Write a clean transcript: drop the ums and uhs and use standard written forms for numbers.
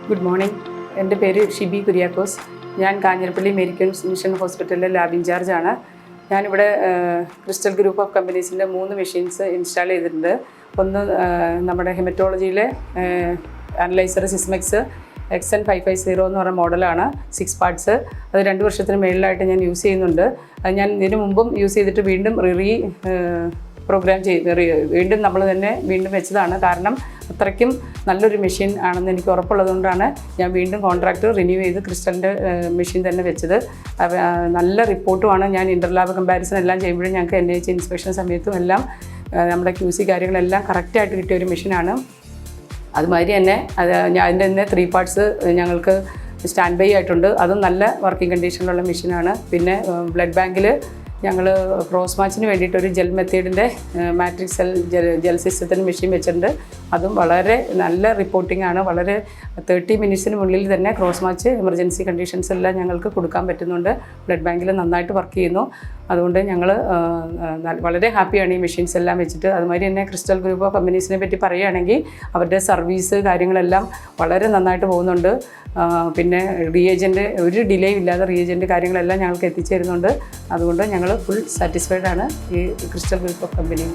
Good morning. എൻ്റെ പേര് ഷിബി കുര്യാക്കോസ്. ഞാൻ കാഞ്ഞിരപ്പള്ളി മെഡിക്കൽ മിഷൻ ഹോസ്പിറ്റലിലെ ലാബ് ഇൻചാർജാണ്. ഞാനിവിടെ ക്രിസ്റ്റൽ ഗ്രൂപ്പ് ഓഫ് കമ്പനീസിൻ്റെ 3 മെഷീൻസ് ഇൻസ്റ്റാൾ ചെയ്തിട്ടുണ്ട്. ഒന്ന് നമ്മുടെ ഹെമറ്റോളജിയിലെ അനലൈസർ സിസ്മെക്സ് XN550 എന്ന് പറയുന്ന മോഡലാണ്, 6 പാർട്സ്. അത് 2 വർഷത്തിന് മേളിലായിട്ട് ഞാൻ യൂസ് ചെയ്യുന്നുണ്ട്. അത് ഞാൻ ഇതിനു മുമ്പും യൂസ് ചെയ്തിട്ട് വീണ്ടും പ്രോഗ്രാം വീണ്ടും നമ്മൾ തന്നെ വീണ്ടും വെച്ചതാണ്. കാരണം അത്രയ്ക്കും നല്ലൊരു മെഷീൻ ആണെന്ന് എനിക്ക് ഉറപ്പുള്ളതുകൊണ്ടാണ് ഞാൻ വീണ്ടും കോൺട്രാക്റ്റ് റിന്യൂ ചെയ്ത് ക്രിസ്റ്റലിൻ്റെ മെഷീൻ തന്നെ വെച്ചത്. നല്ല റിപ്പോർട്ടുമാണ്. ഞാൻ ഇൻ്റർലാബ് കമ്പാരിസൺ എല്ലാം ചെയ്യുമ്പോഴും ഞങ്ങൾക്ക് NIH ഇൻസ്പെക്ഷൻ സമയത്തും എല്ലാം നമ്മുടെ QC കാര്യങ്ങളെല്ലാം കറക്റ്റായിട്ട് കിട്ടിയ ഒരു മെഷീനാണ്. അതുമാതിരി തന്നെ അതിൻ്റെ തന്നെ 3 പാർട്സ് ഞങ്ങൾക്ക് സ്റ്റാൻഡ് ബൈ ആയിട്ടുണ്ട്. അതും നല്ല വർക്കിംഗ് കണ്ടീഷനിലുള്ള മെഷീനാണ്. പിന്നെ ബ്ലഡ് ബാങ്കിൽ ഞങ്ങൾ ക്രോസ് മാച്ചിന് വേണ്ടിയിട്ടൊരു ജെൽ മെത്തേഡിൻ്റെ മാട്രിക്സ് ജെൽ സിസ്റ്റത്തിന് മെഷീൻ വെച്ചിട്ടുണ്ട്. അതും വളരെ നല്ല റിപ്പോർട്ടിംഗ് ആണ്. വളരെ 30 മിനിറ്റ്സിന് മുന്നിൽ തന്നെ ക്രോസ് മാച്ച് എമർജൻസി കണ്ടീഷൻസ് എല്ലാം ഞങ്ങൾക്ക് കൊടുക്കാൻ പറ്റുന്നുണ്ട്. ബ്ലഡ് ബാങ്കിൽ നന്നായിട്ട് വർക്ക് ചെയ്യുന്നു. അതുകൊണ്ട് ഞങ്ങൾ വളരെ ഹാപ്പിയാണ് ഈ മെഷീൻസ് എല്ലാം വെച്ചിട്ട്. അതുമാതിരി തന്നെ ക്രിസ്റ്റൽ ഗ്രൂപ്പ് ഓഫ് കമ്പനീസിനെ പറ്റി പറയുകയാണെങ്കിൽ അവരുടെ സർവീസ് കാര്യങ്ങളെല്ലാം വളരെ നന്നായിട്ട് പോകുന്നുണ്ട്. പിന്നെ റിയേജൻ്റ് ഒരു ഡിലേ ഇല്ലാതെ റിയേജൻ്റ് കാര്യങ്ങളെല്ലാം ഞങ്ങൾക്ക് എത്തിച്ചേരുന്നുണ്ട്. അതുകൊണ്ട് ഞങ്ങൾ ഫുൾ സാറ്റിസ്ഫൈഡ് ആണ് ഈ ക്രിസ്റ്റൽ ഗ്രൂപ്പ് ഓഫ് കമ്പനി.